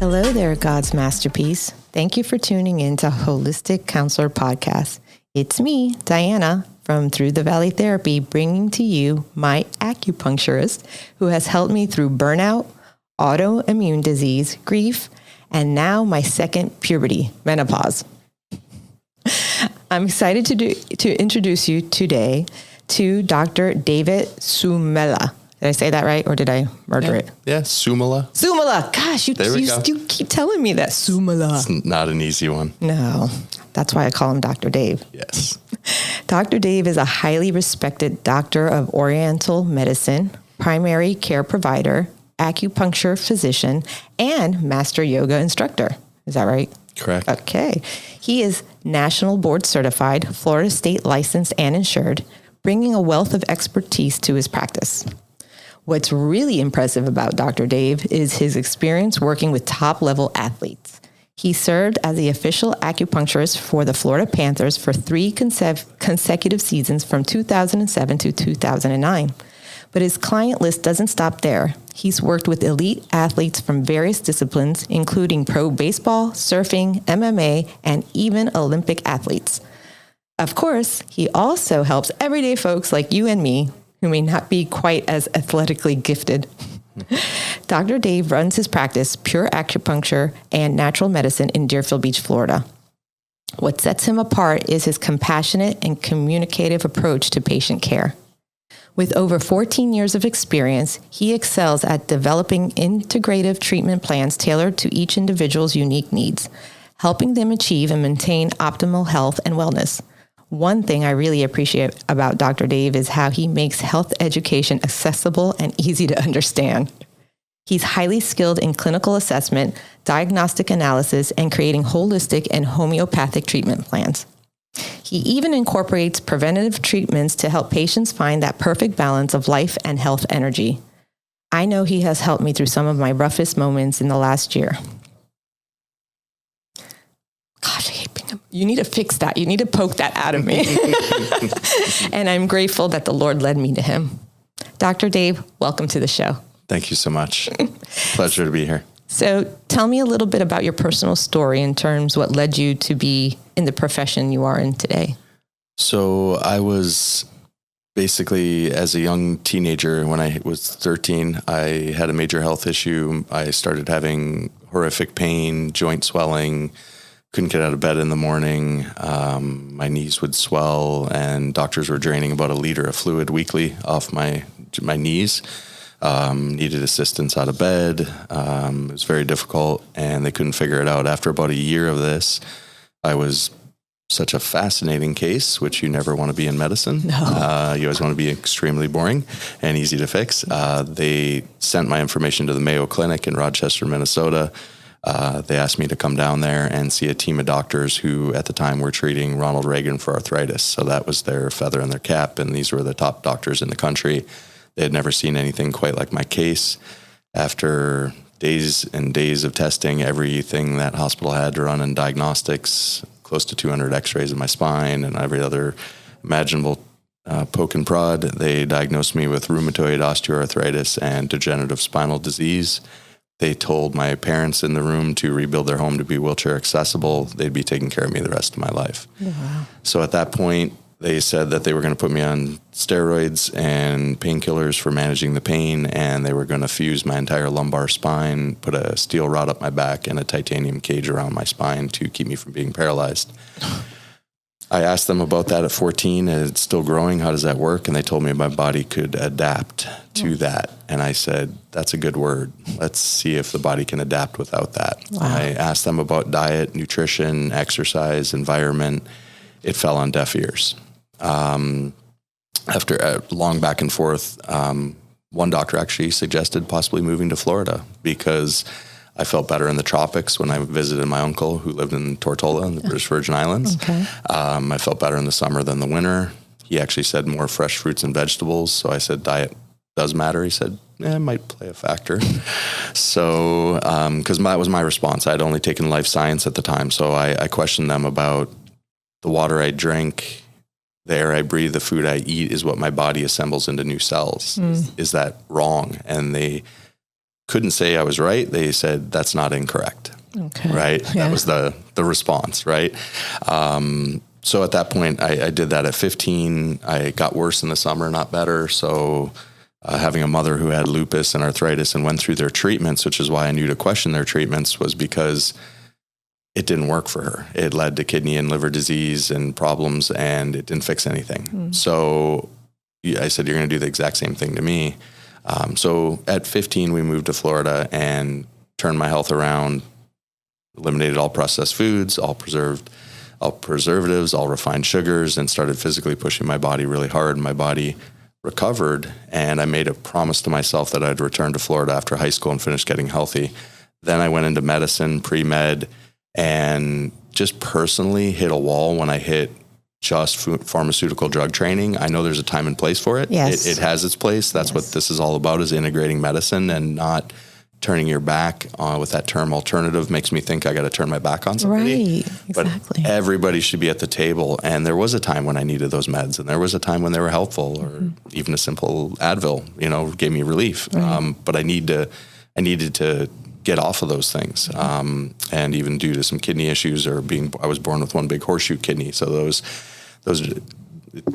Hello there, God's masterpiece. Thank you for tuning in to Holistic Counselor Podcast. It's me, Diana, from Through the Valley Therapy, bringing to you my acupuncturist who has helped me through burnout, autoimmune disease, grief, and now my second puberty, menopause. I'm excited to introduce you today to Dr. David Suomela. Did I say that right, or did I murder it? Yeah, Suomela. Suomela. Gosh, you keep telling me that. Suomela. It's not an easy one. No, that's why I call him Dr. Dave. Yes. Dr. Dave is a highly respected doctor of Oriental medicine, primary care provider, acupuncture physician, and master yoga instructor. Is that right? Correct. Okay. He is national board certified, Florida state licensed and insured, bringing a wealth of expertise to his practice. What's really impressive about Dr. Dave is his experience working with top-level athletes. He served as the official acupuncturist for the Florida Panthers for 3 consecutive seasons from 2007 to 2009. But his client list doesn't stop there. He's worked with elite athletes from various disciplines, including pro baseball, surfing, MMA, and even Olympic athletes. Of course, he also helps everyday folks like you and me who may not be quite as athletically gifted. Dr. Dave runs his practice, Pure Acupuncture and Natural Medicine in Deerfield Beach, Florida. What sets him apart is his compassionate and communicative approach to patient care. With over 14 years of experience, he excels at developing integrative treatment plans tailored to each individual's unique needs, helping them achieve and maintain optimal health and wellness. One thing I really appreciate about Dr. Dave is how he makes health education accessible and easy to understand. He's highly skilled in clinical assessment, diagnostic analysis, and creating holistic and homeopathic treatment plans. He even incorporates preventative treatments to help patients find that perfect balance of life and health energy. I know he has helped me through some of my roughest moments in the last year. Gosh, I hate being you need to fix that. You need to poke that out of me. And I'm grateful that the Lord led me to him. Dr. Dave, welcome to the show. Thank you so much. Pleasure to be here. So tell me a little bit about your personal story in terms what led you to be in the profession you are in today. So I was basically, as a young teenager, when I was 13, I had a major health issue. I started having horrific pain, joint swelling, couldn't get out of bed in the morning. My knees would swell, and doctors were draining about 1 liter of fluid weekly off my knees. Needed assistance out of bed. It was very difficult, and they couldn't figure it out. After about a year of this, I was such a fascinating case, which you never want to be in medicine. No. You always want to be extremely boring and easy to fix. They sent my information to the Mayo Clinic in Rochester, Minnesota. They asked me to come down there and see a team of doctors who at the time were treating Ronald Reagan for arthritis. So that was their feather in their cap, and these were the top doctors in the country. They had never seen anything quite like my case. After days and days of testing everything that hospital had to run in diagnostics, close to 200 x-rays of my spine and every other imaginable poke and prod, they diagnosed me with rheumatoid osteoarthritis and degenerative spinal disease. They told my parents in the room to rebuild their home to be wheelchair accessible. They'd be taking care of me the rest of my life. Wow. So at that point, they said that they were going to put me on steroids and painkillers for managing the pain, and they were going to fuse my entire lumbar spine, put a steel rod up my back and a titanium cage around my spine to keep me from being paralyzed. I asked them about that at 14. It's still growing. How does that work? And they told me my body could adapt to that. And I said, that's a good word. Let's see if the body can adapt without that. Wow. I asked them about diet, nutrition, exercise, environment. It fell on deaf ears. After a long back and forth, one doctor actually suggested possibly moving to Florida because I felt better in the tropics when I visited my uncle who lived in Tortola in the British Virgin Islands. Okay. I felt better in the summer than the winter. He actually said more fresh fruits and vegetables. So I said, diet does matter. He said, it might play a factor. So, because that was my response. I had only taken life science at the time. So I questioned them about the water I drink, the air I breathe, the food I eat is what my body assembles into new cells. Is that wrong? And they couldn't say I was right. They said, that's not incorrect. Okay. Right. Yeah. That was the response. Right. So at that point, I did that at 15. I got worse in the summer, not better. So having a mother who had lupus and arthritis and went through their treatments, which is why I knew to question their treatments, was because it didn't work for her. It led to kidney and liver disease and problems, and it didn't fix anything. So I said, you're going to do the exact same thing to me. So at 15, we moved to Florida and turned my health around, eliminated all processed foods, all preservatives, all refined sugars, and started physically pushing my body really hard. My body recovered, and I made a promise to myself that I'd return to Florida after high school and finish getting healthy. Then I went into medicine, pre-med, and just personally hit a wall when I hit just pharmaceutical drug training. I know there's a time and place for it. Yes. It has its place. That's what this is all about, is integrating medicine and not turning your back with that term. Alternative makes me think I got to turn my back on somebody. Right, exactly. But everybody should be at the table. And there was a time when I needed those meds, and there was a time when they were helpful, or even a simple Advil, gave me relief. Right. But I needed to get off of those things. And even due to some kidney issues, I was born with one big horseshoe kidney. So those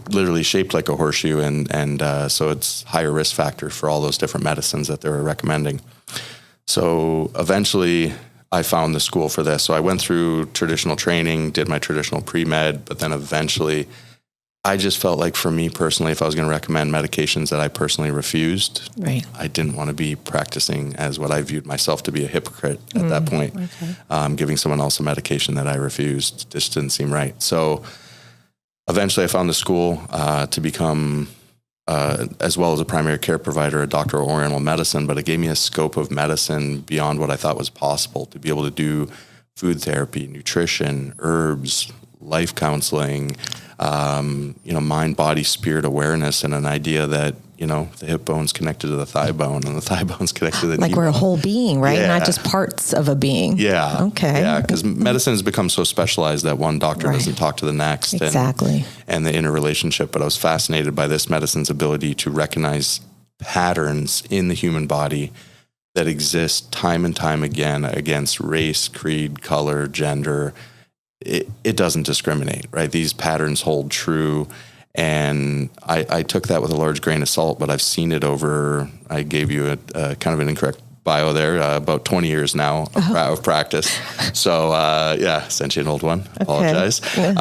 literally shaped like a horseshoe. And so it's higher risk factor for all those different medicines that they were recommending. So eventually I found the school for this. So I went through traditional training, did my traditional pre-med, but then eventually I just felt like, for me personally, if I was going to recommend medications that I personally refused, Right. I didn't want to be practicing as what I viewed myself to be a hypocrite at that point. Okay. Giving someone else a medication that I refused just didn't seem right. So eventually I found the school to become, as well as a primary care provider, a doctor of Oriental medicine, but it gave me a scope of medicine beyond what I thought was possible, to be able to do food therapy, nutrition, herbs, life counseling, mind, body, spirit awareness, and an idea that, the hip bone's connected to the thigh bone, and the thigh bone's connected to the knee Like we're a bone. whole being, right? Yeah. Not just parts of a being. Yeah. Okay. Yeah, because medicine has become so specialized that one doctor Right. doesn't talk to the next. Exactly. And the interrelationship. But I was fascinated by this medicine's ability to recognize patterns in the human body that exist time and time again against race, creed, color, gender. It doesn't discriminate, right? These patterns hold true. And I took that with a large grain of salt, but I've seen it over, I gave you a kind of an incorrect bio there, about 20 years now of practice. So, sent you an old one. Apologize. Okay.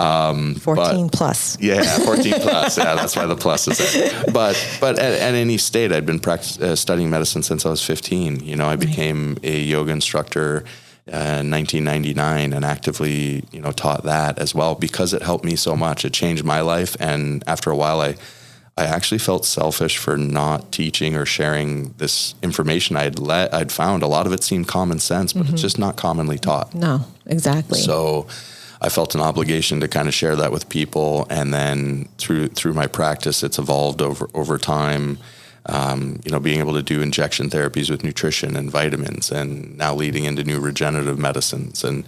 14 plus. Yeah, 14 plus. Yeah, that's why the plus is there. But at any state, I'd been studying medicine since I was 15. I became a yoga instructor in 1999 and actively, taught that as well, because it helped me so much. It changed my life. And after a while, I actually felt selfish for not teaching or sharing this information I'd found. A lot of it seemed common sense, but it's just not commonly taught. No, exactly. So I felt an obligation to kind of share that with people. And then through my practice, it's evolved over time. Being able to do injection therapies with nutrition and vitamins, and now leading into new regenerative medicines and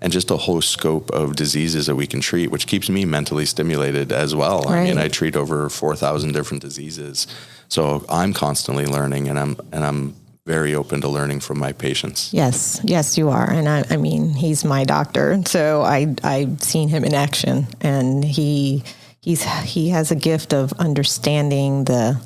just a whole scope of diseases that we can treat, which keeps me mentally stimulated as well. Right. I mean, I treat over 4,000 different diseases. So I'm constantly learning, and I'm very open to learning from my patients. Yes, you are. And I mean, he's my doctor. So I've seen him in action, and he has a gift of understanding the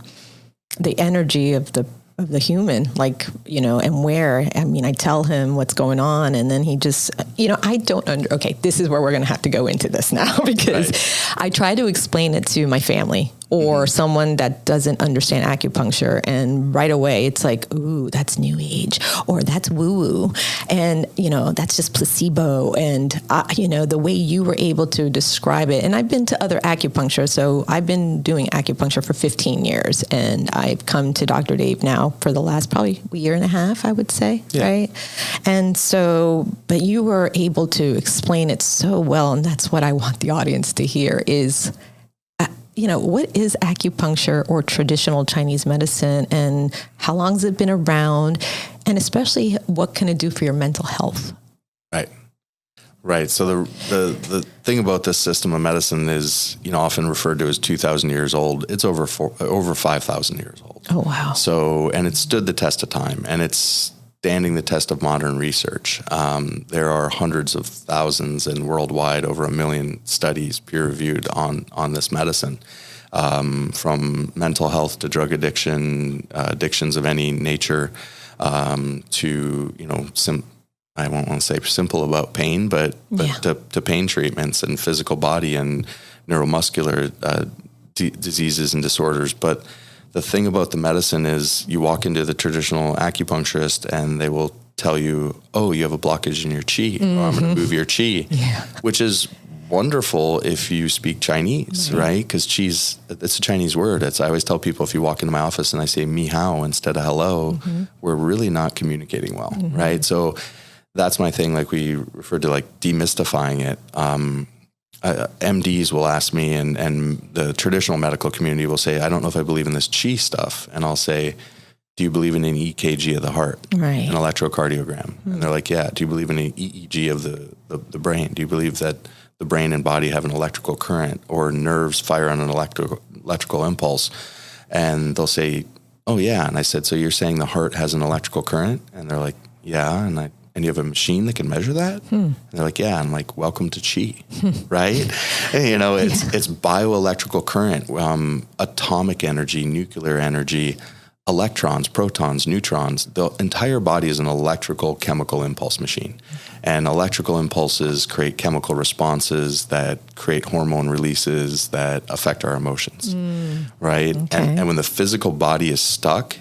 energy of the human, and where. I mean, I tell him what's going on, and then he just, I don't okay, this is where we're going to have to go into this now, because I try to explain it to my family or someone that doesn't understand acupuncture, and right away it's like, ooh, that's new age, or that's woo-woo, and, that's just placebo. And, the way you were able to describe it, and I've been to other acupuncture, so I've been doing acupuncture for 15 years, and I've come to Dr. Dave now for the last probably year and a half, I would say, right? And so, but you were able to explain it so well, and that's what I want the audience to hear is, what is acupuncture or traditional Chinese medicine, and how long has it been around? And especially, what can it do for your mental health? Right. So the thing about this system of medicine is, often referred to as 2,000 years old. It's over 5,000 years old. Oh, wow. So, and it stood the test of time, and it's standing the test of modern research. There are hundreds of thousands and worldwide over 1 million studies peer-reviewed on this medicine, from mental health to drug addiction, addictions of any nature, to, I won't want to say simple about pain, but to pain treatments and physical body and neuromuscular diseases and disorders. But the thing about the medicine is you walk into the traditional acupuncturist and they will tell you, oh, you have a blockage in your chi, or I'm going to move your chi, which is wonderful if you speak Chinese, right? Because it's a Chinese word. I always tell people, if you walk into my office and I say mi hao instead of hello, we're really not communicating well, right? So that's my thing. Like, we refer to like demystifying it. MDs will ask me, and the traditional medical community will say, I don't know if I believe in this chi stuff. And I'll say, do you believe in an EKG of the heart, an electrocardiogram? And they're like, yeah. Do you believe in an EEG of the brain? Do you believe that the brain and body have an electrical current, or nerves fire on an electrical impulse? And they'll say, oh yeah. And I said, so you're saying the heart has an electrical current? And they're like, yeah. And you have a machine that can measure that? And they're like, yeah. I'm like, welcome to chi, right? It's bioelectrical current, atomic energy, nuclear energy, electrons, protons, neutrons. The entire body is an electrical chemical impulse machine. And electrical impulses create chemical responses that create hormone releases that affect our emotions, right? Okay. And when the physical body is stuck,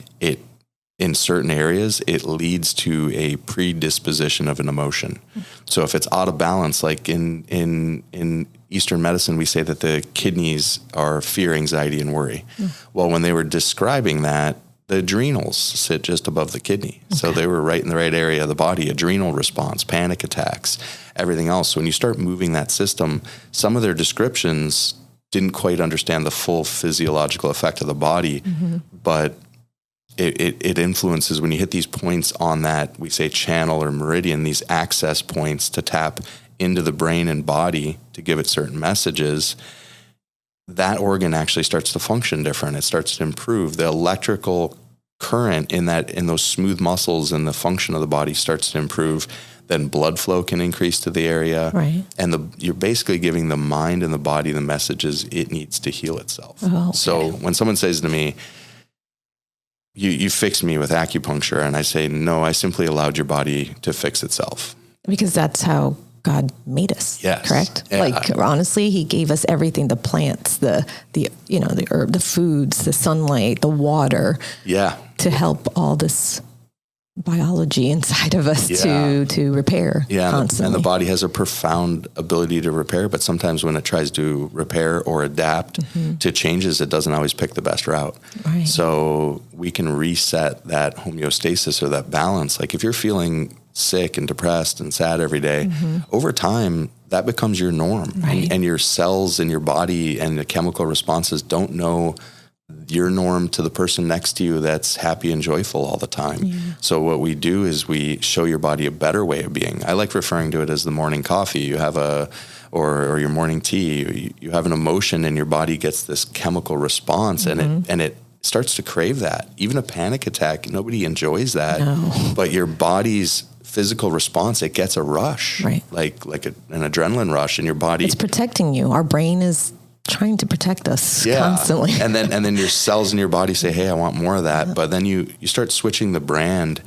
in certain areas, it leads to a predisposition of an emotion. So if it's out of balance, like in Eastern medicine, we say that the kidneys are fear, anxiety, and worry. Well, when they were describing that, the adrenals sit just above the kidney. Okay. So they were right in the right area of the body: adrenal response, panic attacks, everything else. So when you start moving that system, some of their descriptions didn't quite understand the full physiological effect of the body, but it influences when you hit these points on that, we say channel or meridian, these access points to tap into the brain and body to give it certain messages. That organ actually starts to function different. It starts to improve. The electrical current in those smooth muscles and the function of the body starts to improve. Then blood flow can increase to the area. Right. And you're basically giving the mind and the body the messages it needs to heal itself. Oh, okay. So when someone says to me, you fixed me with acupuncture, and I say, no, I simply allowed your body to fix itself. Because that's how God made us. Yes. Correct? Yeah. Like, honestly, he gave us everything: the plants, the herb, the foods, the sunlight, the water. Yeah. To help all this biology inside of us to repair constantly. And the body has a profound ability to repair, but sometimes when it tries to repair or adapt to changes, it doesn't always pick the best route. Right. So we can reset that homeostasis or that balance. Like, if you're feeling sick and depressed and sad every day, over time, that becomes your norm. Right. And your cells in your body and the chemical responses don't know your norm to the person next to you that's happy and joyful all the time. Yeah. So what we do is we show your body a better way of being. I like referring to it as the morning coffee. You have or your morning tea. You have an emotion and your body gets this chemical response, and it starts to crave that. Even a panic attack, nobody enjoys that. No. But your body's physical response, it gets a rush, right? Like an adrenaline rush in your body. It's protecting you. Our brain is trying to protect us constantly. And then your cells in your body say, hey, I want more of that. But then you start switching the brand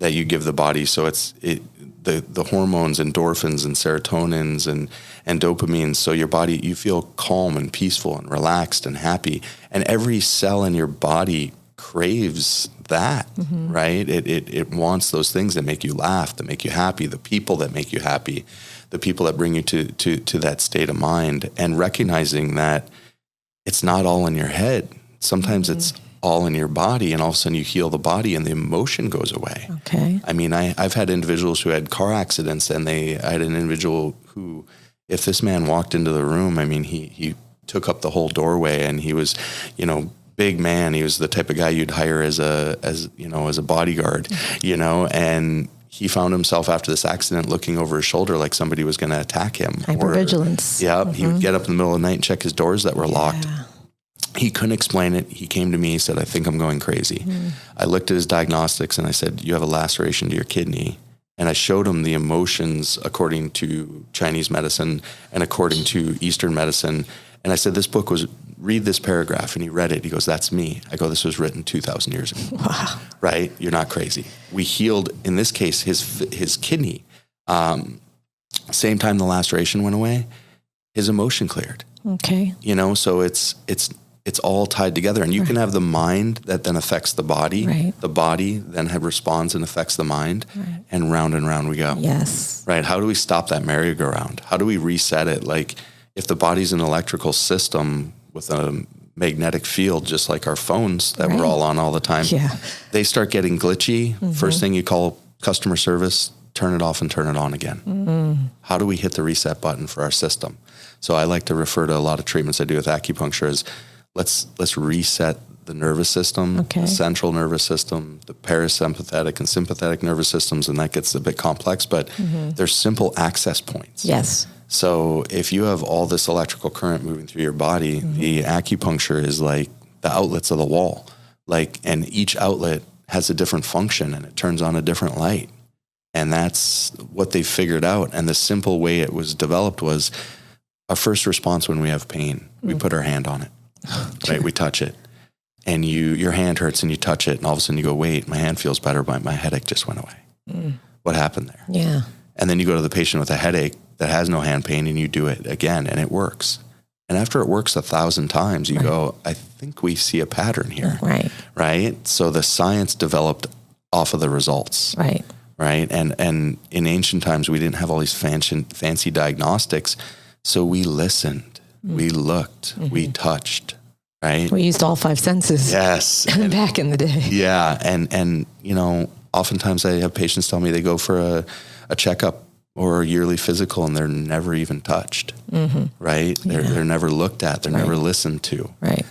that you give the body. So the hormones, endorphins and serotonins and dopamine. So your body, you feel calm and peaceful and relaxed and happy. And every cell in your body craves that, right? It wants those things that make you laugh, that make you happy, the people that make you happy, the people that bring you to that state of mind, and recognizing that it's not all in your head. Sometimes it's all in your body, and all of a sudden you heal the body and the emotion goes away. Okay. I mean, I've had individuals who had car accidents, and I had an individual who, if this man walked into the room, I mean, he took up the whole doorway, and he was, big man. He was the type of guy you'd hire as a bodyguard, and he found himself after this accident looking over his shoulder like somebody was going to attack him. Hypervigilance. He would get up in the middle of the night and check his doors that were locked. He couldn't explain it. He came to me, he said, I think I'm going crazy. I looked at his diagnostics and I said, you have a laceration to your kidney. And I showed him the emotions according to Chinese medicine and according to Eastern medicine. And I said, read this paragraph. And he read it. He goes, that's me. I go, this was written 2,000 years ago. Wow. Right? You're not crazy. We healed, in this case, his kidney. Same time the laceration went away, his emotion cleared. Okay. So it's all tied together, and you can have the mind that then affects the body. Right. The body then responds and affects the mind, and round we go. Yes. Right. How do we stop that merry-go-round? How do we reset it? Like, if the body's an electrical system with a magnetic field, just like our phones that we're all on all the time, they start getting glitchy. First thing you call customer service, turn it off and turn it on again. How do we hit the reset button for our system? So I like to refer to a lot of treatments I do with acupuncture as let's reset the nervous system, the central nervous system, the parasympathetic and sympathetic nervous systems, and that gets a bit complex, but there's simple access points. Yes. So if you have all this electrical current moving through your body, the acupuncture is like the outlets of the wall. And each outlet has a different function and it turns on a different light. And that's what they figured out. And the simple way it was developed was our first response when we have pain, we put our hand on it. Right? We touch it. And your hand hurts and you touch it and all of a sudden you go, wait, my hand feels better, but my headache just went away. What happened there? Yeah. And then you go to the patient with a headache that has no hand pain and you do it again and it works. And after it works 1,000 times, you go, I think we see a pattern here. Right. Right? So the science developed off of the results. Right. Right? And in ancient times, we didn't have all these fancy diagnostics. So we listened, we looked, we touched, right? We used all 5 senses. Yes. Back in the day. Yeah. And oftentimes I have patients tell me they go for a checkup or a yearly physical and they're never even touched, right? They're never looked at. They're never listened to. Right.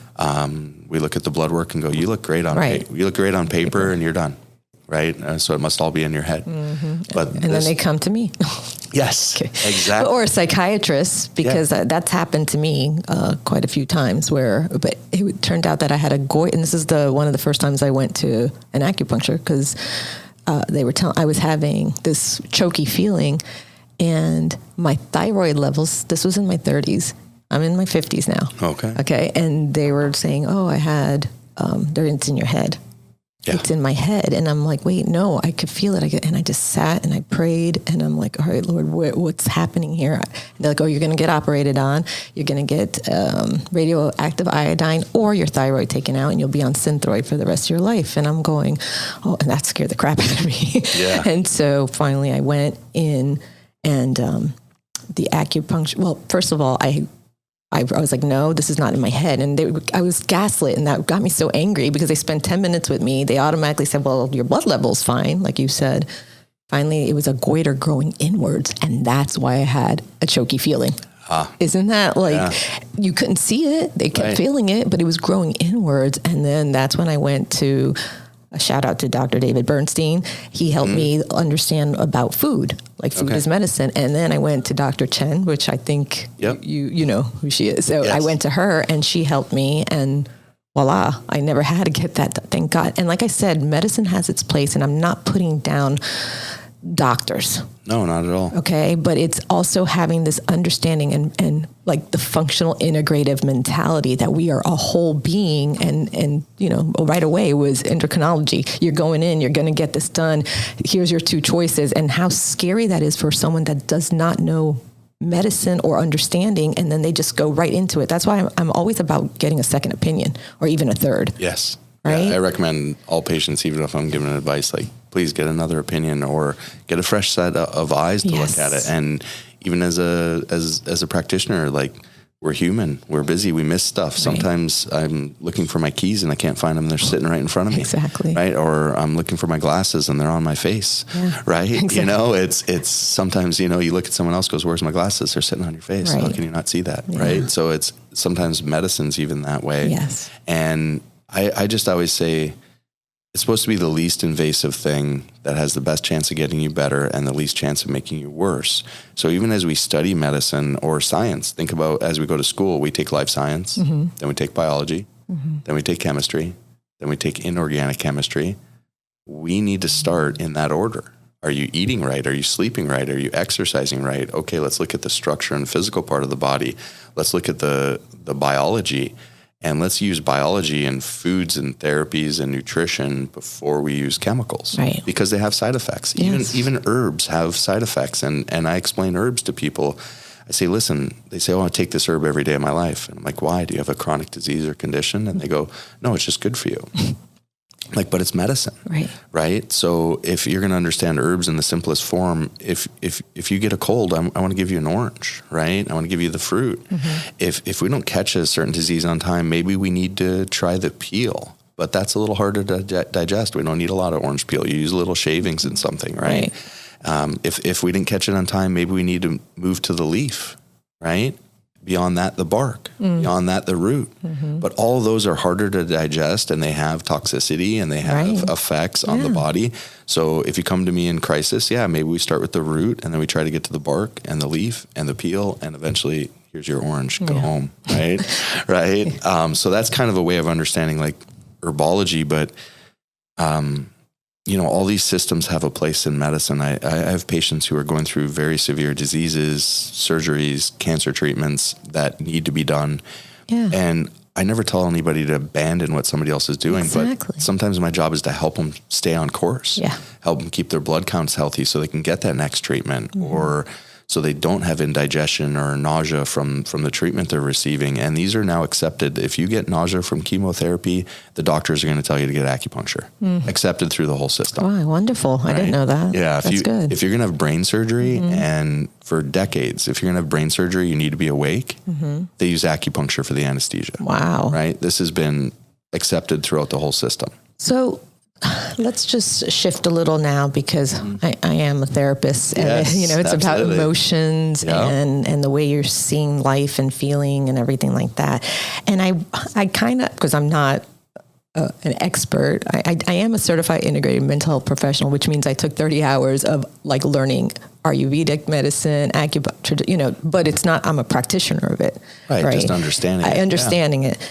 We look at the blood work and go, you look great on paper. You look great on paper and you're done. Right. So it must all be in your head. But then they come to me. Yes, exactly. Or a psychiatrist, because that's happened to me quite a few times but it turned out that I had a goiter. And this is one of the first times I went to an acupuncture because they were I was having this choky feeling and my thyroid levels, this was in my 30s. I'm in my 50s now. Okay. And they were saying, I had, it's in your head. Yeah. It's in my head. And I'm like, wait, no, I could feel it. And I just sat and I prayed and I'm like, all right, Lord, what's happening here? And they're like, you're going to get operated on. You're going to get radioactive iodine or your thyroid taken out and you'll be on Synthroid for the rest of your life. And I'm going, and that scared the crap out of me. Yeah. And so finally I went in and the acupuncture, well, first of all, I was like, no, this is not in my head. And I was gaslit, and that got me so angry because they spent 10 minutes with me. They automatically said, well, your blood level's fine, like you said. Finally, it was a goiter growing inwards, and that's why I had a choky feeling. Isn't that you couldn't see it. They kept feeling it, but it was growing inwards. And then that's when I went to a shout out to Dr. David Bernstein. He helped me understand about food, like food is medicine. And then I went to Dr. Chen, which I think you know who she is. So I went to her and she helped me and voila, I never had to get that, thank God. And like I said, medicine has its place and I'm not putting down doctors. No, not at all. Okay. But it's also having this understanding and like the functional integrative mentality that we are a whole being and right away was endocrinology. You're going in, you're going to get this done. Here's your 2 choices and how scary that is for someone that does not know medicine or understanding. And then they just go right into it. That's why I'm always about getting a second opinion or even a third. Yes. Right. Yeah, I recommend all patients, even if I'm giving advice, like please get another opinion or get a fresh set of eyes to look at it. And even as a practitioner, like we're human, we're busy, we miss stuff. Sometimes I'm looking for my keys and I can't find them. They're sitting right in front of me. Exactly. Right. Or I'm looking for my glasses and they're on my face. Yeah. Right. Exactly. It's sometimes, you look at someone else goes, where's my glasses? They're sitting on your face. Right. How can you not see that? Yeah. Right. So it's sometimes medicine's even that way. Yes. And I just always say it's supposed to be the least invasive thing that has the best chance of getting you better and the least chance of making you worse. So even as we study medicine or science, think about as we go to school, we take life science, then we take biology, then we take chemistry, then we take inorganic chemistry. We need to start in that order. Are you eating right? Are you sleeping right? Are you exercising right? Okay, let's look at the structure and physical part of the body. Let's look at the biology, and let's use biology and foods and therapies and nutrition before we use chemicals, right? Because they have side effects. Yes. Even herbs have side effects, and I explain herbs to people. I say, listen, they say, oh, I take this herb every day of my life. And I'm like, why? Do you have a chronic disease or condition? And they go, no, it's just good for you. Like, but it's medicine, right? So if you're going to understand herbs in the simplest form, if you get a cold, I want to give you an orange, right? I want to give you the fruit. If we don't catch a certain disease on time, maybe we need to try the peel, but that's a little harder to digest. We don't need a lot of orange peel. You use little shavings in something, right? If we didn't catch it on time, maybe we need to move to the leaf, right? Beyond that, the bark. Beyond that, the root. But all of those are harder to digest, and they have toxicity, and they have effects on the body. So if you come to me in crisis, maybe we start with the root, and then we try to get to the bark and the leaf and the peel, and eventually here's your orange, go home, right? So that's kind of a way of understanding like herbology, but all these systems have a place in medicine. I have patients who are going through very severe diseases, surgeries, cancer treatments that need to be done. And I never tell anybody to abandon what somebody else is doing, but sometimes my job is to help them stay on course, help them keep their blood counts healthy so they can get that next treatment, or so they don't have indigestion or nausea from the treatment they're receiving. And these are now accepted. If you get nausea from chemotherapy, the doctors are going to tell you to get acupuncture, accepted through the whole system. Wow, wonderful. I didn't know that. Yeah. That's good. If you're going to have brain surgery, and for decades, if you're going to have brain surgery, you need to be awake. They use acupuncture for the anesthesia. Wow. Right? This has been accepted throughout the whole system. So let's just shift a little now, because I am a therapist, and it's about emotions and the way you're seeing life and feeling and everything like that. And I kind of, because I'm not an expert, I am a certified integrated mental health professional, which means I took 30 hours of like learning Ayurvedic medicine, acupuncture, but it's not, I'm a practitioner of it. Right. Just understanding it. Understanding it.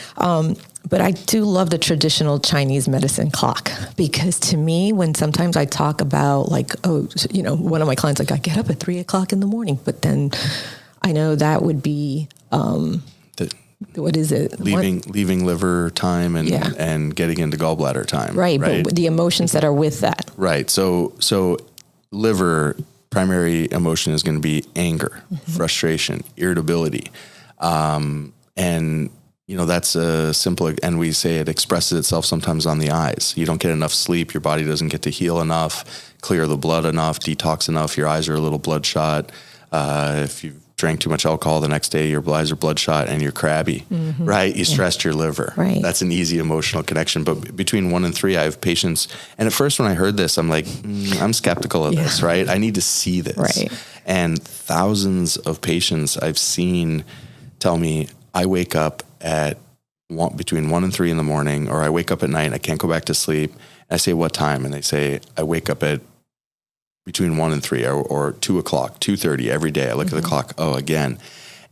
But I do love the traditional Chinese medicine clock, because to me, when sometimes I talk about like, one of my clients, like I get up at 3:00 in the morning, but then I know that would be, what is it? Leaving liver time and getting into gallbladder time. Right. But the emotions that are with that. Right. So liver, primary emotion is going to be anger, frustration, irritability. And that's a simple, and we say it expresses itself sometimes on the eyes. You don't get enough sleep. Your body doesn't get to heal enough, clear the blood enough, detox enough. Your eyes are a little bloodshot. If you drank too much alcohol the next day, your eyes are bloodshot and you're crabby, right? You stressed your liver. Right. That's an easy emotional connection. But between 1 and 3, I have patients. And at first when I heard this, I'm like, I'm skeptical of this, right? I need to see this. Right. And thousands of patients I've seen tell me, I wake up at between 1 and 3 in the morning, or I wake up at night, I can't go back to sleep. And I say, what time? And they say, I wake up at between 1 and 3 or 2:00, 2:30 every day. I look at the clock. Oh, again.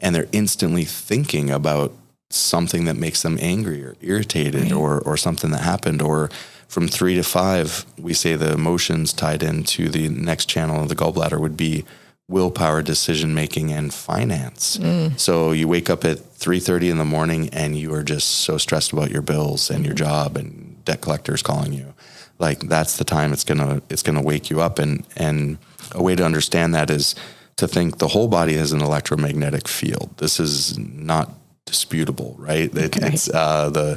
And they're instantly thinking about something that makes them angry or irritated, or something that happened. Or from 3 to 5, we say the emotions tied into the next channel of the gallbladder would be willpower, decision-making, and finance. So you wake up at 3:30 in the morning and you are just so stressed about your bills and your job and debt collectors calling you. Like, that's the time it's gonna wake you up. And a way to understand that is to think the whole body has an electromagnetic field. This is not disputable, right? It's the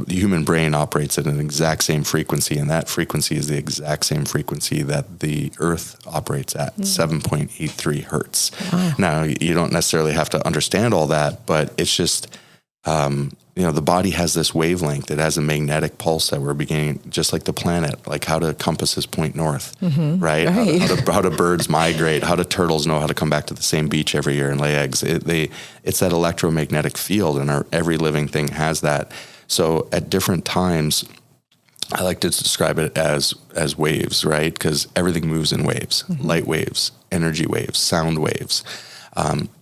human brain operates at an exact same frequency, and that frequency is the exact same frequency that the Earth operates at, 7.83 hertz. Wow. Now, you don't necessarily have to understand all that, but it's just, the body has this wavelength. It has a magnetic pulse that we're beginning, just like the planet, like how do compasses point north, right? How do birds migrate? How do turtles know how to come back to the same beach every year and lay eggs? It's that electromagnetic field, and every living thing has that. So at different times, I like to describe it as waves, right? Because everything moves in waves, light waves, energy waves, sound waves.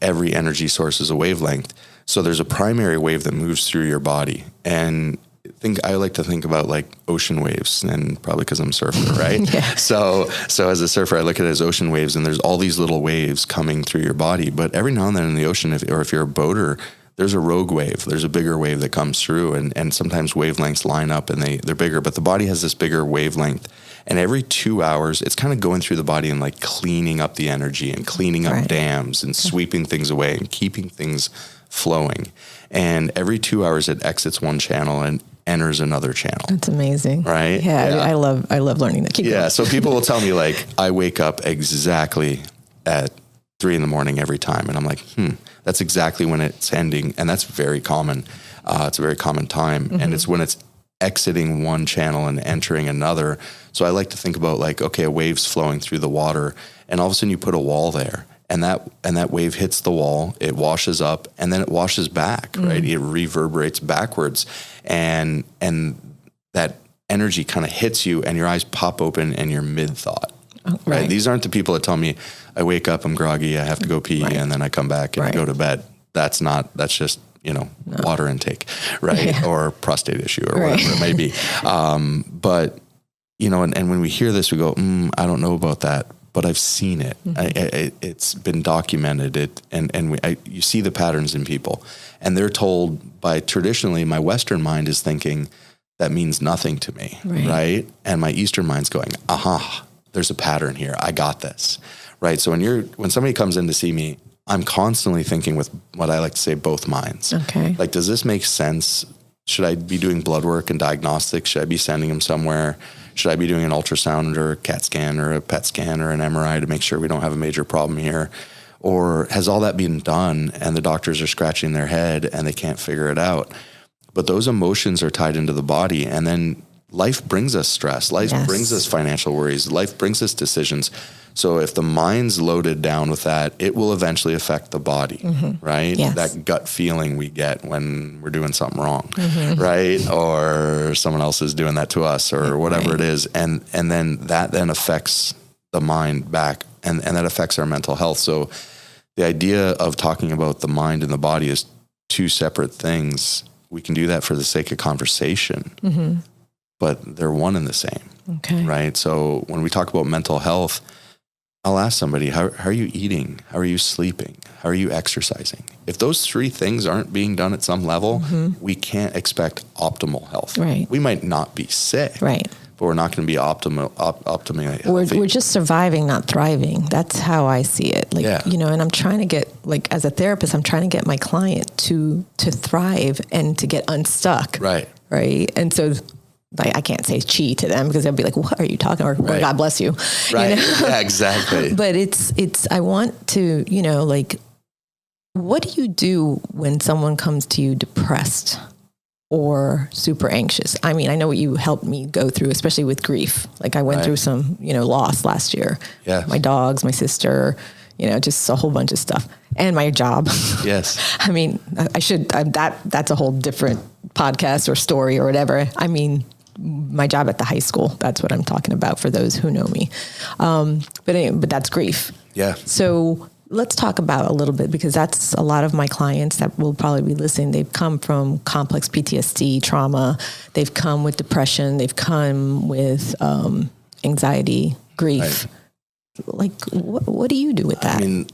Every energy source is a wavelength. So there's a primary wave that moves through your body. And I like to think about like ocean waves, and probably because I'm a surfer, right? Yeah. So as a surfer, I look at it as ocean waves, and there's all these little waves coming through your body. But every now and then in the ocean, if you're a boater, there's a rogue wave. There's a bigger wave that comes through, and sometimes wavelengths line up and they're bigger, but the body has this bigger wavelength. And every 2 hours, it's kind of going through the body and like cleaning up the energy and cleaning up dams and sweeping things away and keeping things flowing. And every 2 hours, it exits one channel and enters another channel. That's amazing. Right? Yeah. I love learning that. Keep going. So people will tell me like, I wake up exactly at 3 a.m. every time. And I'm like, that's exactly when it's ending. And that's very common. It's a very common time. Mm-hmm. And it's when it's exiting one channel and entering another. So I like to think about like, okay, a wave's flowing through the water, and all of a sudden you put a wall there, and that wave hits the wall, it washes up, and then it washes back, right? It reverberates backwards, and that energy kind of hits you, and your eyes pop open, and you're mid-thought. Oh, right. These aren't the people that tell me, I wake up, I'm groggy, I have to go pee, and then I come back and I go to bed. That's just, water intake, right? Yeah. Or prostate issue or whatever it may be. But, and when we hear this, we go, I don't know about that, but I've seen it. Mm-hmm. It's been documented. You see the patterns in people, and they're told by traditionally, my Western mind is thinking that means nothing to me. Right. And my Eastern mind's going, there's a pattern here. I got this. Right. So when somebody comes in to see me, I'm constantly thinking with what I like to say, both minds. Okay. Like, does this make sense? Should I be doing blood work and diagnostics? Should I be sending them somewhere? Should I be doing an ultrasound or a CAT scan or a PET scan or an MRI to make sure we don't have a major problem here? Or has all that been done and the doctors are scratching their head and they can't figure it out? But those emotions are tied into the body, and then life brings us stress. Life brings us financial worries. Life brings us decisions. So if the mind's loaded down with that, it will eventually affect the body, right? Yes. That gut feeling we get when we're doing something wrong, right? Or someone else is doing that to us or whatever it is. And then that affects the mind back, and that affects our mental health. So the idea of talking about the mind and the body is two separate things. We can do that for the sake of conversation, but they're one and the same, right? So when we talk about mental health, I'll ask somebody, how are you eating? How are you sleeping? How are you exercising? If those three things aren't being done at some level, we can't expect optimal health. Right. We might not be sick, but we're not going to be optimally healthy. We're just surviving, not thriving. That's how I see it. And I'm trying to get, as a therapist, I'm trying to get my client to thrive and to get unstuck. Right. And so I can't say chi to them because they'll be like, what are you talking about? Or God bless you. Right. Yeah, exactly. But I want to, what do you do when someone comes to you depressed or super anxious? I mean, I know what you helped me go through, especially with grief. Like I went through some, loss last year. Yeah. My dogs, my sister, just a whole bunch of stuff, and my job. Yes. I mean, that's a whole different podcast or story or whatever. I mean, my job at the high school, that's what I'm talking about for those who know me. But that's grief. Yeah. So let's talk about a little bit, because that's a lot of my clients that will probably be listening. They've come from complex PTSD trauma. They've come with depression. They've come with anxiety, grief. Right. What do you do with that? I mean,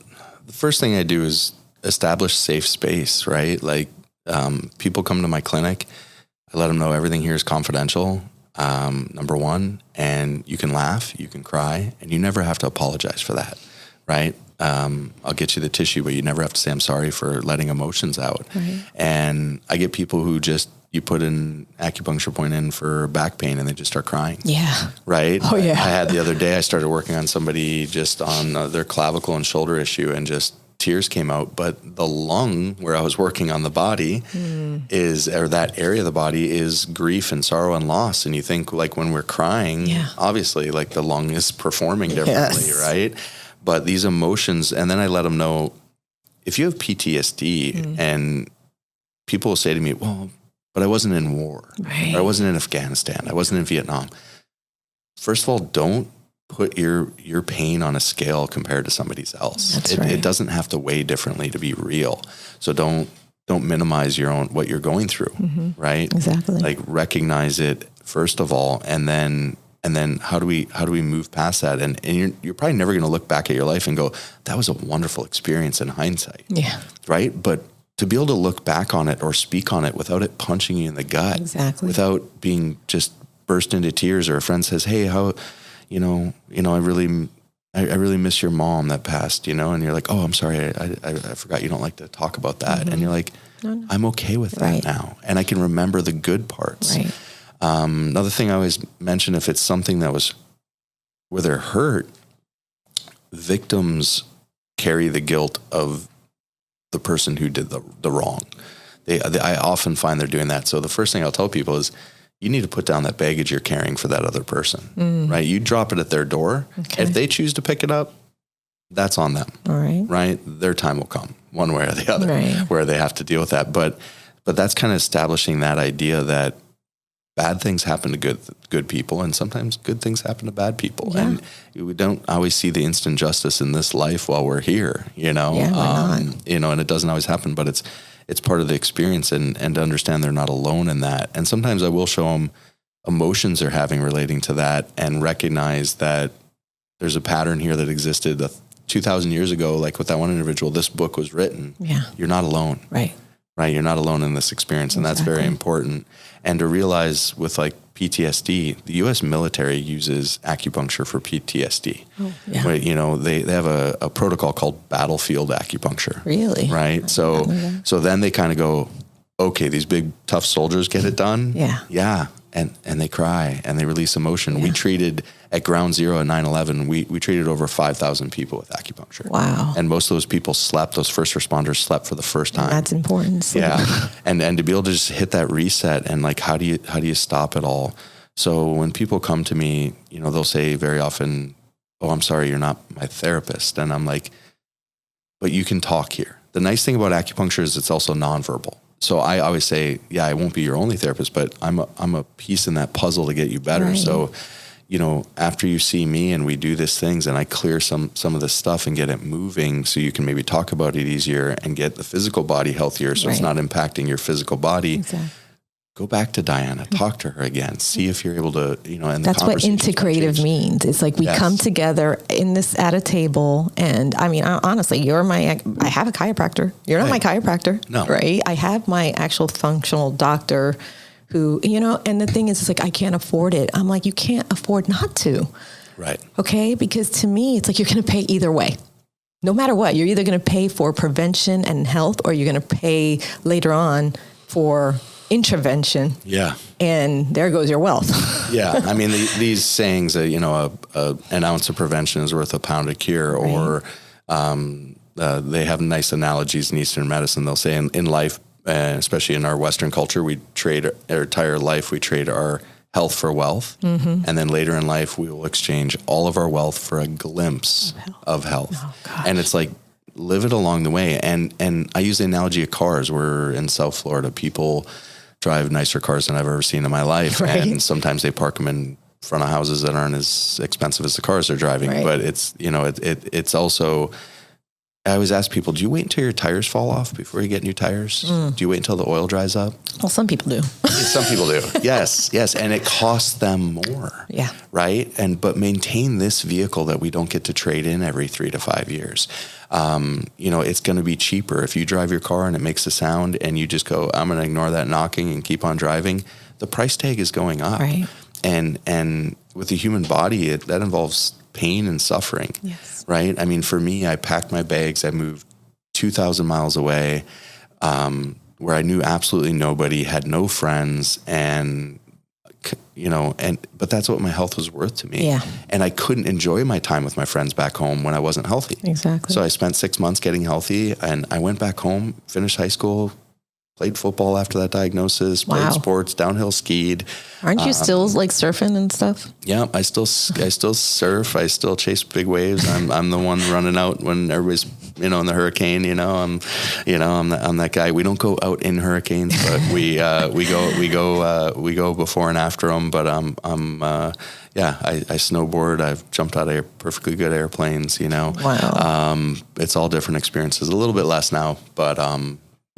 the first thing I do is establish safe space, right? People come to my clinic, I let them know everything here is confidential, number one, and you can laugh, you can cry, and you never have to apologize for that, right? I'll get you the tissue, but you never have to say, I'm sorry for letting emotions out. Right. And I get people who you put an acupuncture point in for back pain and they just start crying. Yeah. Right? Oh, yeah. I had the other day, I started working on somebody just on their clavicle and shoulder issue, and just tears came out, but the lung where I was working on the body or that area of the body is grief and sorrow and loss. And you think when we're crying, obviously the lung is performing differently, right? But these emotions, and then I let them know, if you have PTSD and people will say to me, well, but I wasn't in war, or I wasn't in Afghanistan, I wasn't in Vietnam. First of all, don't put your pain on a scale compared to somebody else. It doesn't have to weigh differently to be real. So don't don't minimize what you're going through, right? Exactly. Like recognize it first of all, and then how do we move past that? And you're probably never going to look back at your life and go, that was a wonderful experience in hindsight. Yeah. Right. But to be able to look back on it or speak on it without it punching you in the gut, without being just burst into tears, or a friend says, hey, how, I really miss your mom that passed, and you're like, oh, I'm sorry. I forgot you don't like to talk about that. And you're like, no. I'm okay with that now. And I can remember the good parts. Right. Another thing I always mention, if it's something that was where they're hurt, victims carry the guilt of the person who did the wrong. I often find they're doing that. So the first thing I'll tell people is, you need to put down that baggage you're carrying for that other person, right? You drop it at their door. Okay. If they choose to pick it up, that's on them, all right? Their time will come one way or the other, where they have to deal with that. But that's kind of establishing that idea that bad things happen to good people, and sometimes good things happen to bad people. Yeah. And we don't always see the instant justice in this life while we're here, and it doesn't always happen, but it's part of the experience, and to understand they're not alone in that. And sometimes I will show them emotions they're having relating to that, and recognize that there's a pattern here that existed 2,000 years ago. Like with that one individual, this book was written. Yeah. You're not alone. Right. You're not alone in this experience. And that's very important. And to realize with like PTSD, the U.S. military uses acupuncture for PTSD. Oh, yeah. But, they have a protocol called battlefield acupuncture. Really? Right. So then they kind of go, okay, these big tough soldiers get it done. Yeah. Yeah. And they cry and they release emotion. Yeah. We treated at Ground Zero at 9/11, we treated over 5,000 people with acupuncture. Wow. And most of those people those first responders slept for the first time. That's important. Sleep. Yeah. And to be able to just hit that reset, and like, how do you stop it all? So when people come to me, they'll say very often, oh, I'm sorry, you're not my therapist. And I'm like, but you can talk here. The nice thing about acupuncture is it's also nonverbal. So I always say, yeah, I won't be your only therapist, but I'm a piece in that puzzle to get you better. Right. So, after you see me and we do these things and I clear some of this stuff and get it moving, so you can maybe talk about it easier and get the physical body healthier, so it's not impacting your physical body. Exactly. Go back to Diana, talk to her again, see if you're able to, and that's what integrative means. It's like we come together at a table, and I mean, honestly, I have a chiropractor. You're not my chiropractor, no. Right? I have my actual functional doctor who, and the thing is, it's like, I can't afford it. I'm like, you can't afford not to. Right. Okay. Because to me, it's like, you're going to pay either way. No matter what, you're either going to pay for prevention and health, or you're going to pay later on for intervention. Yeah. And there goes your wealth. Yeah. I mean, these sayings, an ounce of prevention is worth a pound of cure, or they have nice analogies in Eastern medicine. They'll say in life, especially in our Western culture, we trade our entire life, we trade our health for wealth. Mm-hmm. And then later in life, we will exchange all of our wealth for a glimpse of health. Oh, and it's like, live it along the way. And I use the analogy of cars. We're in South Florida. People drive nicer cars than I've ever seen in my life. Right. And sometimes they park them in front of houses that aren't as expensive as the cars they're driving. Right. But it's, it's also, I always ask people, do you wait until your tires fall off before you get new tires? Do you wait until the oil dries up? Well, some people do. Some people do. Yes. And it costs them more. Yeah. Right. But maintain this vehicle that we don't get to trade in every 3 to 5 years. It's going to be cheaper if you drive your car and it makes a sound and you just go, I'm going to ignore that knocking and keep on driving. The price tag is going up. Right. And with the human body, that involves pain and suffering. Yes. Right. I mean, for me, I packed my bags. I moved 2,000 miles away, where I knew absolutely nobody, had no friends, but that's what my health was worth to me. Yeah. And I couldn't enjoy my time with my friends back home when I wasn't healthy. Exactly. So I spent 6 months getting healthy, and I went back home, finished high school, played football after that diagnosis, played sports, downhill skied. Aren't you still like surfing and stuff? Yeah, I still surf. I still chase big waves. I'm the one running out when everybody's, in the hurricane, I'm that guy. We don't go out in hurricanes, but we go before and after them. But I snowboard. I've jumped out of perfectly good airplanes, Wow. It's all different experiences, a little bit less now, but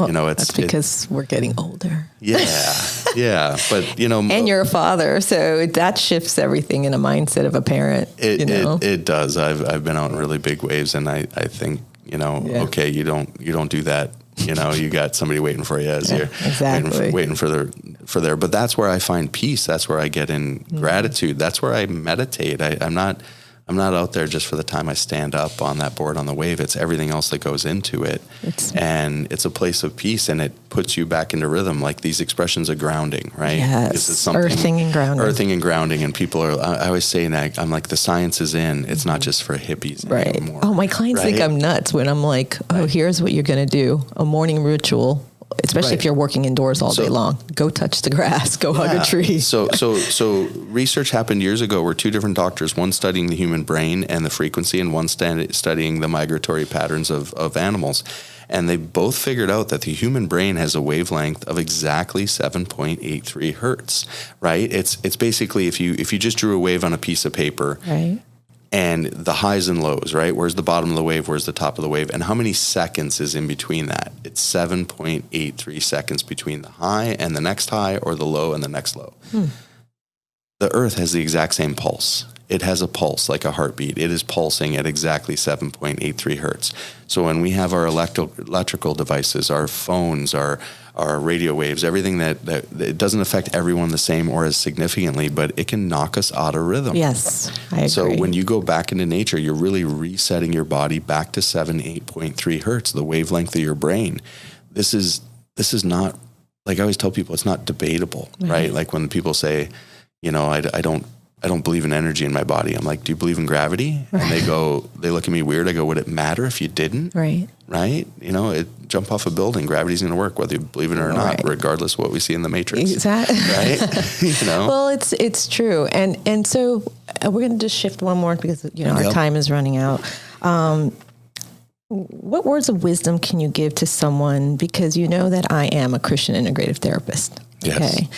Well, that's because we're getting older. Yeah. But, and you're a father, so that shifts everything in a mindset of a parent. It does. I've been out in really big waves, and I think, okay, you don't do that. You got somebody waiting for you as you're waiting for their, but that's where I find peace. That's where I get in gratitude. That's where I meditate. I'm not out there just for the time I stand up on that board on the wave. It's everything else that goes into it. And it's a place of peace, and it puts you back into rhythm. Like these expressions of grounding, right? Yes. This is something, earthing and grounding. And people I always say that, I'm like, the science is in. It's not just for hippies anymore. Oh, my clients think I'm nuts when I'm like, here's what you're going to do. A morning ritual. Especially if you're working indoors all day long, go touch the grass, go hug a tree. So research happened years ago where two different doctors, one studying the human brain and the frequency, and one studying the migratory patterns of animals. And they both figured out that the human brain has a wavelength of exactly 7.83 hertz, right? It's basically if you just drew a wave on a piece of paper, right, and the highs and lows, right? Where's the bottom of the wave? Where's the top of the wave? And how many seconds is in between that? It's 7.83 seconds between the high and the next high, or the low and the next low. The Earth has the exact same pulse. It has a pulse like a heartbeat. It is pulsing at exactly 7.83 hertz. So when we have our electrical devices, our phones, our radio waves, everything that it doesn't affect everyone the same or as significantly, but it can knock us out of rhythm. Yes, I agree. So when you go back into nature, you're really resetting your body back to 8.3 hertz, the wavelength of your brain. This is not, like I always tell people, it's not debatable, right? Like when people say, I don't believe in energy in my body. I'm like, do you believe in gravity? Right. And they look at me weird. I go, would it matter if you didn't? Right. Right? Jump off a building, gravity's going to work whether you believe it or not, regardless of what we see in the Matrix. Exactly. Right? Well, it's true. And so we're going to just shift one more because, our time is running out. What words of wisdom can you give to someone? Because you know that I am a Christian integrative therapist. Yes. Okay.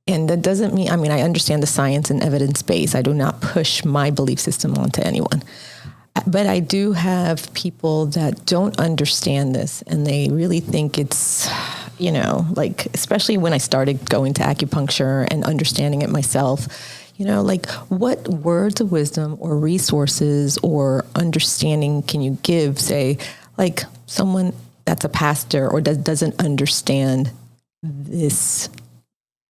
And that doesn't mean, I understand the science and evidence base. I do not push my belief system onto anyone. But I do have people that don't understand this, and they really think it's, especially when I started going to acupuncture and understanding it myself, what words of wisdom or resources or understanding can you give, say, like someone that's a pastor or doesn't understand this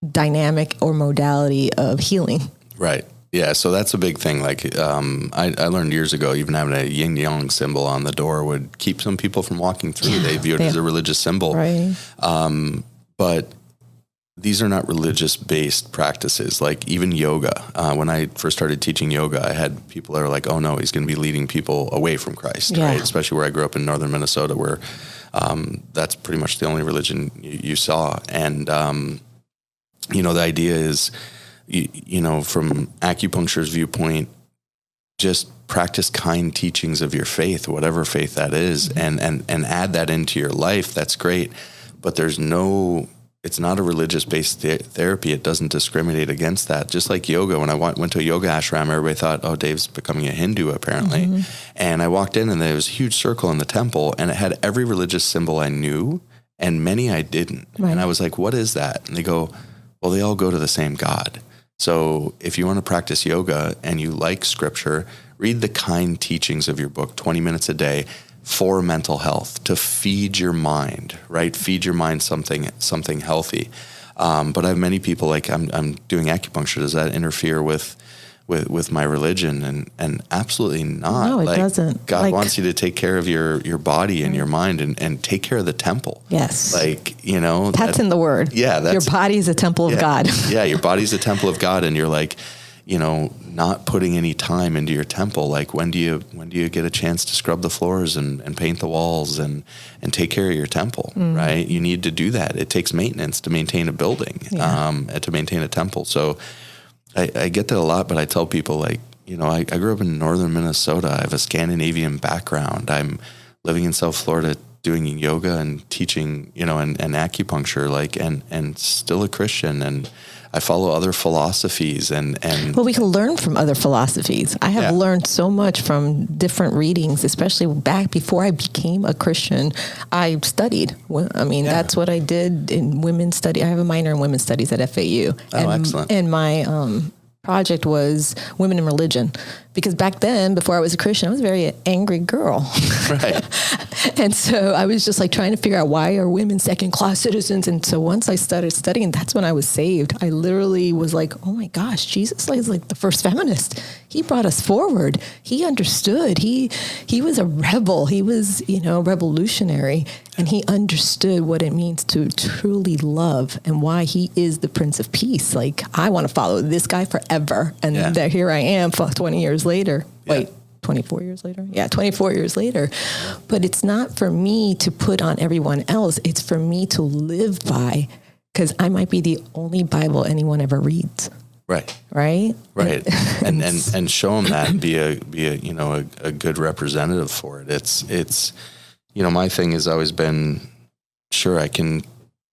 dynamic or modality of healing? Right. Yeah. So that's a big thing. Like, I learned years ago, even having a yin yang symbol on the door would keep some people from walking through. They view it as a religious symbol. Right. But these are not religious based practices. Like even yoga. When I first started teaching yoga, I had people that are like, oh no, he's going to be leading people away from Christ. Right. Especially where I grew up in northern Minnesota, where, that's pretty much the only religion you saw. And, the idea is, from acupuncture's viewpoint, just practice kind teachings of your faith, whatever faith that is, and add that into your life. That's great. But it's not a religious-based therapy. It doesn't discriminate against that. Just like yoga, when I went to a yoga ashram, everybody thought, oh, Dave's becoming a Hindu, apparently. And I walked in, and there was a huge circle in the temple, and it had every religious symbol I knew, and many I didn't. Right. And I was like, what is that? And they go, well, they all go to the same God. So if you want to practice yoga and you like scripture, read the kind teachings of your book, 20 minutes a day, for mental health, to feed your mind, right? Feed your mind something healthy. But I have many people like, I'm doing acupuncture. Does that interfere with my religion? And absolutely not. No, it doesn't. God wants you to take care of your body and your mind and take care of the temple. Yes. That's in the word. Yeah. Your body is a temple of God. Yeah. Your body's a temple of God. And you're like, not putting any time into your temple. Like when do you get a chance to scrub the floors and paint the walls and take care of your temple, right? You need to do that. It takes maintenance to maintain a building, to maintain a temple. So I get that a lot, but I tell people I grew up in northern Minnesota. I have a Scandinavian background. I'm living in South Florida doing yoga and teaching, and acupuncture, and still a Christian, and I follow other philosophies and well, we can learn from other philosophies. I have learned so much from different readings, especially back before I became a Christian. I studied. That's what I did in women's study. I have a minor in women's studies at FAU. Oh, excellent. And my project was women in religion, because back then, before I was a Christian, I was a very angry girl. Right. And so I was just like trying to figure out, why are women second-class citizens? And so once I started studying, that's when I was saved. I literally was like, oh my gosh, Jesus is like the first feminist. He brought us forward. He understood. He was a rebel. He was, revolutionary. And he understood what it means to truly love and why he is the Prince of Peace. Like, I want to follow this guy forever. And here I am 20 years later. Yeah. Wait, 24 years later? Yeah, 24 years later. But it's not for me to put on everyone else. It's for me to live by, because I might be the only Bible anyone ever reads. Right. Right. Right. and show them that, be a good representative for it. It's, my thing has always been, sure, I can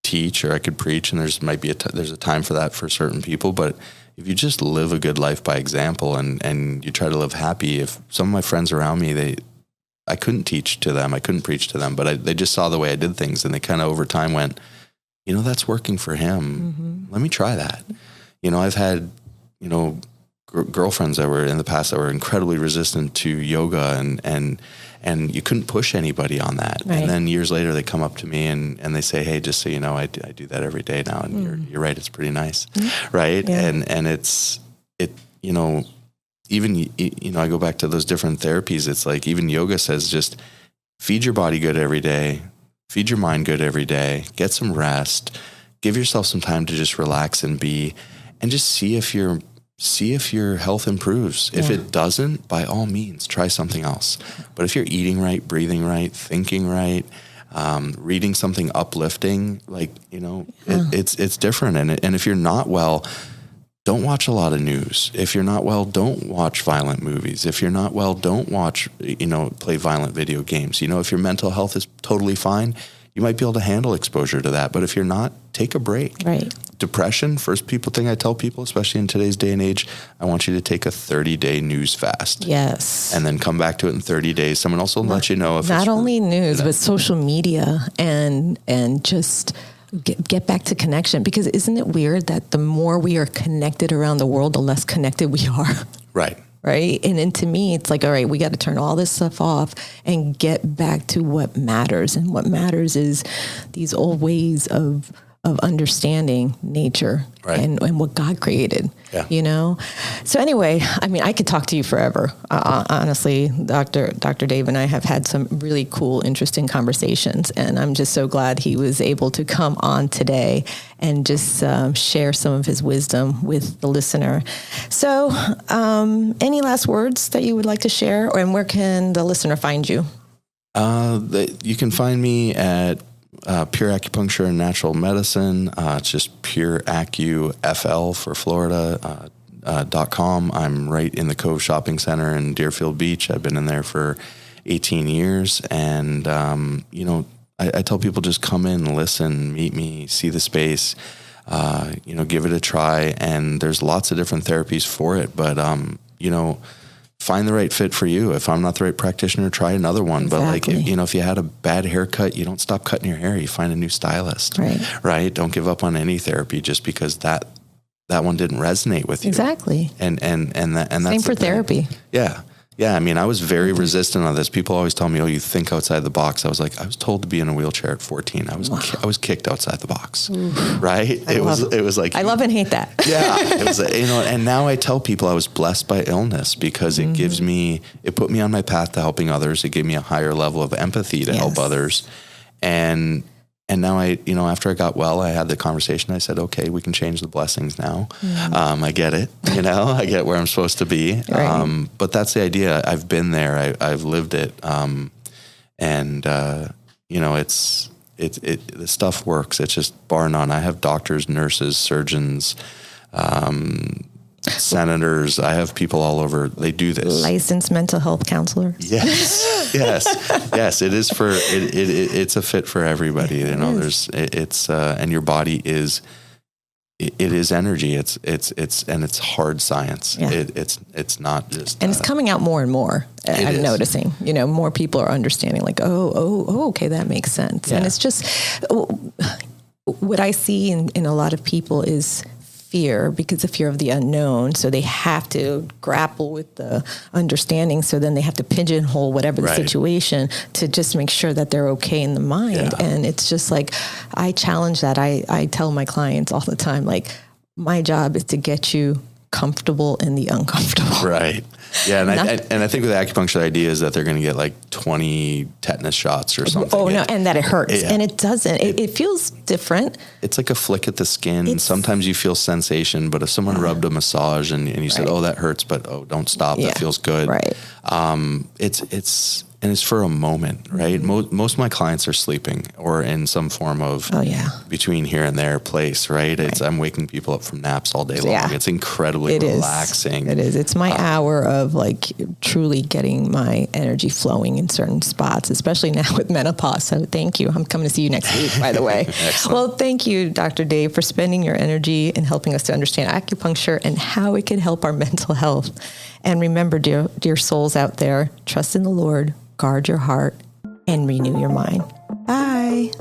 teach or I could preach, and there's a time for that for certain people, but if you just live a good life by example and you try to live happy, if some of my friends around me, I couldn't teach to them, I couldn't preach to them, but they just saw the way I did things, and they kind of over time went, that's working for him. Mm-hmm. Let me try that. I've had, girlfriends that were in the past that were incredibly resistant to yoga, and you couldn't push anybody on that. Right. And then years later they come up to me and they say, hey, just so you know, I do that every day now. And you're right. It's pretty nice. Right. Yeah. And even, I go back to those different therapies. It's like, even yoga says, just feed your body good every day, feed your mind good every day, get some rest, give yourself some time to just relax and be, and just see if your health improves. Yeah. If it doesn't, by all means, try something else. But if you're eating right, breathing right, thinking right, reading something uplifting, it's different. And if you're not well, don't watch a lot of news. If you're not well, don't watch violent movies. If you're not well, don't watch, play violent video games. If your mental health is totally fine, you might be able to handle exposure to that. But if you're not, take a break. Right. Depression, first thing I tell people, especially in today's day and age, I want you to take a 30-day news fast. Yes. And then come back to it in 30 days. Someone else will let you know if not only news, but social media and just get back to connection. Because isn't it weird that the more we are connected around the world, the less connected we are? Right. Right. And to me, it's like, all right, we got to turn all this stuff off and get back to what matters. And what matters is these old ways of understanding nature, right, and what God created, So anyway, I could talk to you forever. Honestly, Dr. Dave and I have had some really cool, interesting conversations, and I'm just so glad he was able to come on today and just share some of his wisdom with the listener. So any last words that you would like to share, and where can the listener find you? You can find me at Pure Acupuncture and Natural Medicine. It's just Pure Acu FL for Florida .com. I'm right in the Cove Shopping Center in Deerfield Beach. I've been in there for 18 years. And, I tell people, just come in, listen, meet me, see the space, give it a try. And there's lots of different therapies for it. But, find the right fit for you. If I'm not the right practitioner, try another one. Exactly. But if you had a bad haircut, you don't stop cutting your hair. You find a new stylist, right? Don't give up on any therapy just because that one didn't resonate with you. Exactly. And that's same for therapy. Yeah. Yeah. I was very resistant on this. People always tell me, oh, you think outside the box. I was like, I was told to be in a wheelchair at 14. I was kicked outside the box. Right. It was like, I love and hate that. Yeah. It was, and now I tell people I was blessed by illness because it it put me on my path to helping others. It gave me a higher level of empathy to help others. And now after I got well, I had the conversation. I said, okay, we can change the blessings now. I get it. I get where I'm supposed to be. Right. But that's the idea. I've been there. I've lived it. The stuff works. It's just bar none. I have doctors, nurses, surgeons, senators. I have people all over. They do this. Licensed mental health counselor. Yes, yes. It is for it's a fit for everybody. You know, and your body is. It is energy. It's hard science. Yeah. It's not just. And it's coming out more and more. I'm noticing, more people are understanding like, oh, okay, that makes sense. Yeah. And it's just what I see in a lot of people is fear, because the fear of the unknown. So they have to grapple with the understanding. So then they have to pigeonhole whatever the situation to just make sure that they're okay in the mind. Yeah. And it's just like, I challenge that. I tell my clients all the time, like, my job is to get you comfortable in the uncomfortable. Right. Yeah. And I think with the acupuncture idea is that they're going to get like 20 tetanus shots or something. Oh, no. And that it hurts. Yeah. And it doesn't. It feels different. It's like a flick at the skin. Sometimes you feel sensation, but if someone rubbed a massage and you said, oh, that hurts, but don't stop. That feels good. Right. It's for a moment, right? Mm-hmm. Most of my clients are sleeping or in some form of between here and there place, right? I'm waking people up from naps all day long. Yeah. It's incredibly relaxing. It is. It's my hour of like truly getting my energy flowing in certain spots, especially now with menopause. So thank you. I'm coming to see you next week, by the way. Well, thank you, Dr. Dave, for spending your energy and helping us to understand acupuncture and how it can help our mental health. And remember, dear souls out there, trust in the Lord, guard your heart, and renew your mind. Bye.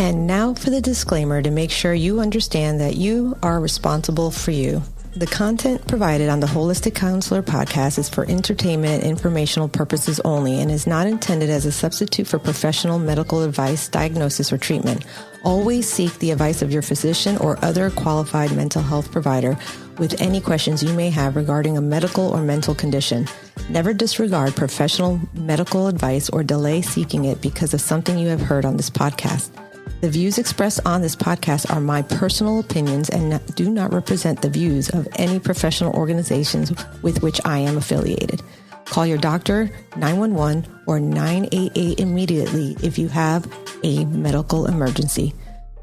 And now for the disclaimer to make sure you understand that you are responsible for you. The content provided on the Holistic Counselor podcast is for entertainment and informational purposes only and is not intended as a substitute for professional medical advice, diagnosis, or treatment. Always seek the advice of your physician or other qualified mental health provider with any questions you may have regarding a medical or mental condition. Never disregard professional medical advice or delay seeking it because of something you have heard on this podcast. The views expressed on this podcast are my personal opinions and do not represent the views of any professional organizations with which I am affiliated. Call your doctor, 911, or 988 immediately if you have a medical emergency.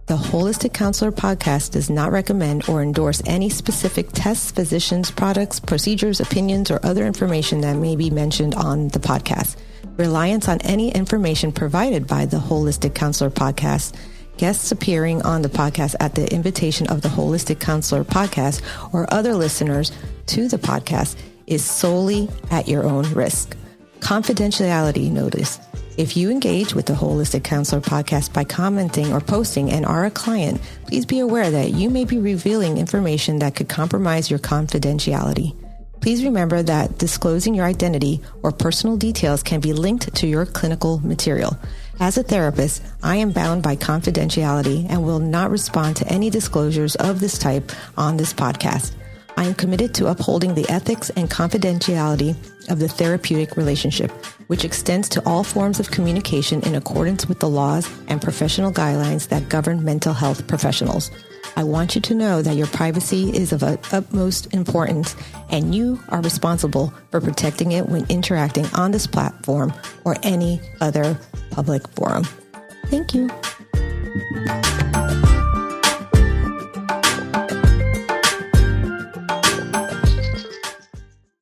The Holistic Counselor podcast does not recommend or endorse any specific tests, physicians, products, procedures, opinions, or other information that may be mentioned on the podcast. Reliance on any information provided by the Holistic Counselor podcast, guests appearing on the podcast at the invitation of the Holistic Counselor podcast, or other listeners to the podcast is solely at your own risk. Confidentiality notice. If you engage with the Holistic Counselor podcast by commenting or posting and are a client, please be aware that you may be revealing information that could compromise your confidentiality. Please remember that disclosing your identity or personal details can be linked to your clinical material. As a therapist, I am bound by confidentiality and will not respond to any disclosures of this type on this podcast. I am committed to upholding the ethics and confidentiality of the therapeutic relationship, which extends to all forms of communication in accordance with the laws and professional guidelines that govern mental health professionals. I want you to know that your privacy is of utmost importance, and you are responsible for protecting it when interacting on this platform or any other public forum. Thank you.